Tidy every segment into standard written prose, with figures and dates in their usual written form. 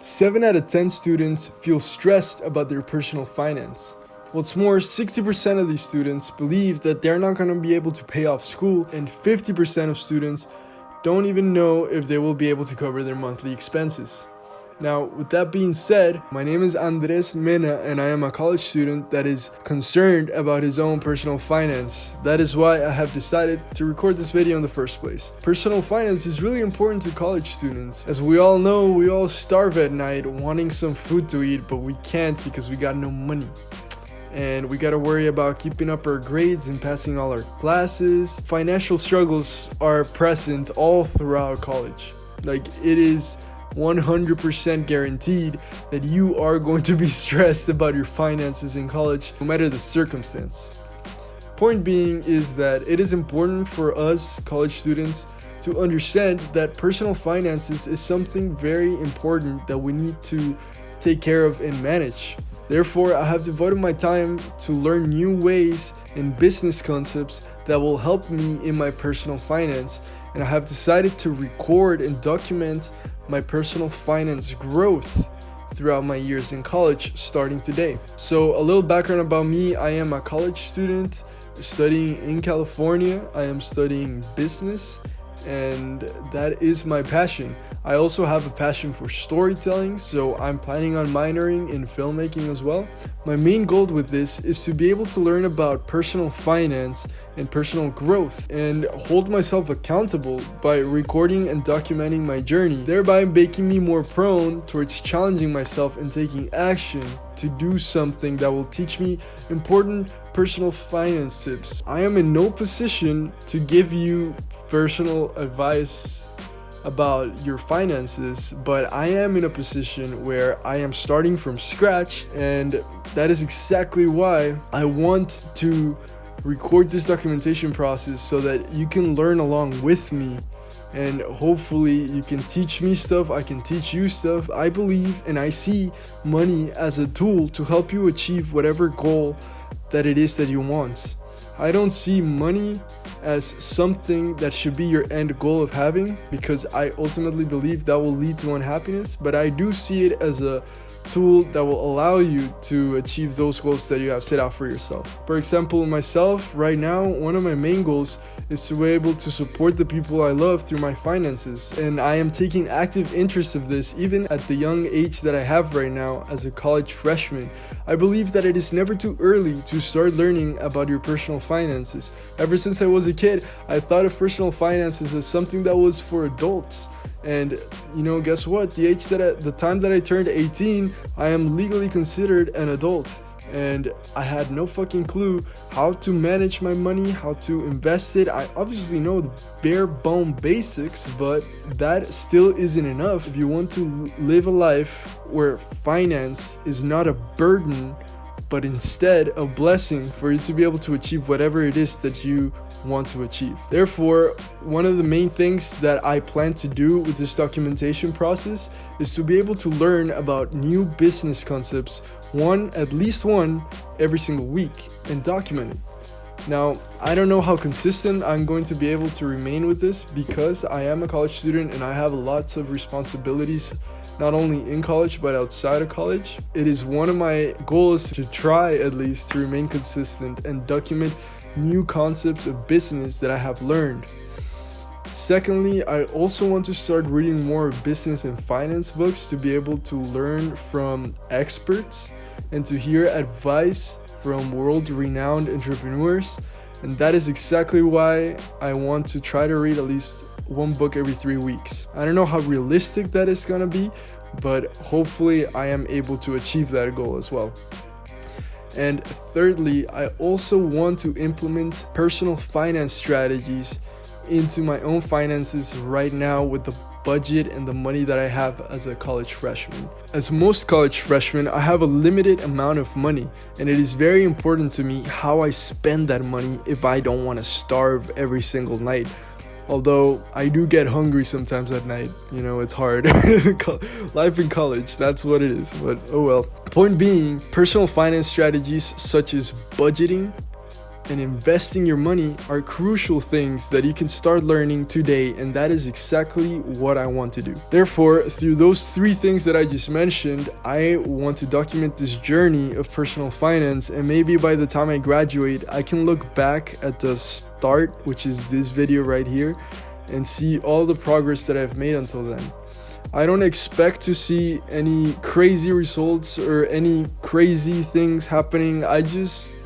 7 out of 10 students feel stressed about their personal finance. What's more, 60% of these students believe that they're not going to be able to pay off school, and 50% of students don't even know if they will be able to cover their monthly expenses. Now, with that being said, my name is Andres Mena and I am a college student that is concerned about his own personal finance. That is why I have decided to record this video in the first place. Personal finance is really important to college students. As we all know, we all starve at night wanting some food to eat, but we can't because we got no money. And we gotta worry about keeping up our grades and passing all our classes. Financial struggles are present all throughout college. Like, it is 100% guaranteed that you are going to be stressed about your finances in college, no matter the circumstance. Point being is that it is important for us college students to understand that personal finances is something very important that we need to take care of and manage. Therefore, I have devoted my time to learn new ways and business concepts that will help me in my personal finance, and I have decided to record and document my personal finance growth throughout my years in college starting today. So a little background about me: I am a college student studying in California. I am studying business, and that is my passion. I also have a passion for storytelling, so I'm planning on minoring in filmmaking as well. My main goal with this is to be able to learn about personal finance and personal growth and hold myself accountable by recording and documenting my journey, thereby making me more prone towards challenging myself and taking action to do something that will teach me important personal finance tips. I am in no position to give you personal advice about your finances, but I am in a position where I am starting from scratch, and that is exactly why I want to record this documentation process so that you can learn along with me, and hopefully you can teach me stuff, I can teach you stuff. I believe and I see money as a tool to help you achieve whatever goal that it is that you want. I don't see money as something that should be your end goal of having, because I ultimately believe that will lead to unhappiness, but I do see it as a tool that will allow you to achieve those goals that you have set out for yourself. For example, myself right now, one of my main goals is to be able to support the people I love through my finances, and I am taking active interest of this even at the young age that I have right now as a college freshman. I believe that it is never too early to start learning about your personal finances. Ever since I was a kid, I thought of personal finances as something that was for adults. And guess what? The time that I turned 18, I am legally considered an adult. And I had no fucking clue how to manage my money, how to invest it. I obviously know the bare bone basics, but that still isn't enough if you want to live a life where finance is not a burden, but instead a blessing for you to be able to achieve whatever it is that you want to achieve. Therefore, one of the main things that I plan to do with this documentation process is to be able to learn about new business concepts, at least one every single week, and document it. Now, I don't know how consistent I'm going to be able to remain with this, because I am a college student and I have lots of responsibilities, not only in college but outside of college. It is one of my goals to try at least to remain consistent and document new concepts of business that I have learned. Secondly, I also want to start reading more business and finance books to be able to learn from experts and to hear advice from world-renowned entrepreneurs. And that is exactly why I want to try to read at least one book every 3 weeks. I don't know how realistic that is gonna be, but hopefully I am able to achieve that goal as well. And thirdly, I also want to implement personal finance strategies into my own finances right now with the budget and the money that I have as a college freshman. As most college freshmen, I have a limited amount of money, and it is very important to me how I spend that money if I don't want to starve every single night. Although I do get hungry sometimes at night, it's hard. Life in college, that's what it is, but oh well. Point being, personal finance strategies such as budgeting, and investing your money are crucial things that you can start learning today, and that is exactly what I want to do. Therefore, through those 3 things that I just mentioned, I want to document this journey of personal finance, and maybe by the time I graduate, I can look back at the start, which is this video right here, and see all the progress that I've made until then. I don't expect to see any crazy results or any crazy things happening. I just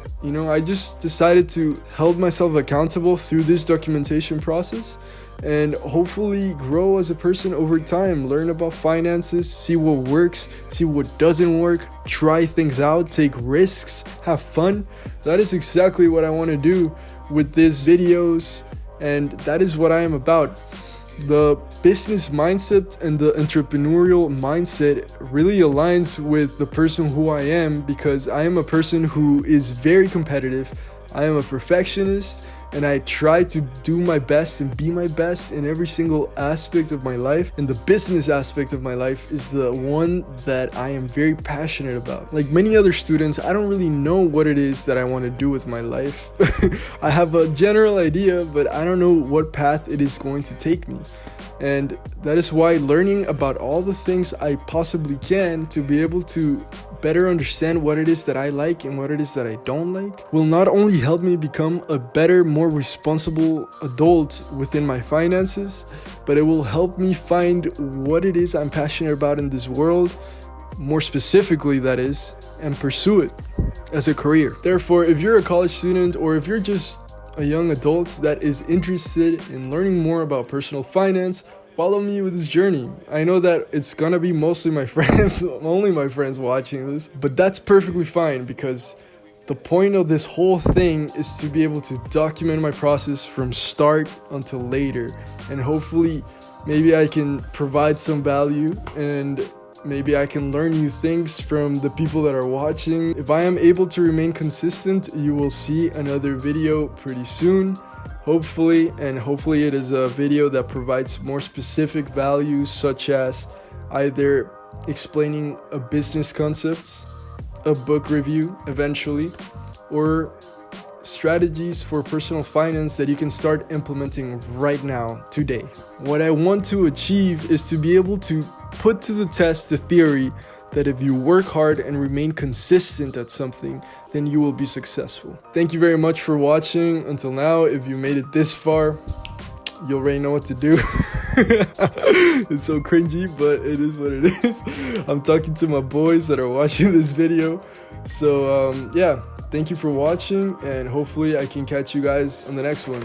decided to hold myself accountable through this documentation process and hopefully grow as a person over time, learn about finances, see what works, see what doesn't work, try things out, take risks, have fun. That is exactly what I want to do with these videos, and that is what I am about. The business mindset and the entrepreneurial mindset really aligns with the person who I am, because I am a person who is very competitive. I am a perfectionist, and I try to do my best and be my best in every single aspect of my life. And the business aspect of my life is the one that I am very passionate about. Like many other students, I don't really know what it is that I want to do with my life. I have a general idea, but I don't know what path it is going to take me. And that is why learning about all the things I possibly can to be able to better understand what it is that I like and what it is that I don't like will not only help me become a better, more responsible adult within my finances, but it will help me find what it is I'm passionate about in this world, more specifically that is, and pursue it as a career. Therefore, if you're a college student or if you're just a young adult that is interested in learning more about personal finance, follow me with this journey. I know that it's gonna be mostly my friends, only my friends watching this, but that's perfectly fine, because the point of this whole thing is to be able to document my process from start until later, and hopefully maybe I can provide some value, and maybe I can learn new things from the people that are watching. If I am able to remain consistent, you will see another video pretty soon, hopefully, and hopefully it is a video that provides more specific values, such as either explaining a business concepts, a book review eventually, or strategies for personal finance that you can start implementing right now, today. What I want to achieve is to be able to put to the test the theory that if you work hard and remain consistent at something, then you will be successful. Thank you very much for watching until now. If you made it this far, you already know what to do. It's so cringy, but it is what it is. I'm talking to my boys that are watching this video. So yeah, thank you for watching, and hopefully I can catch you guys on the next one.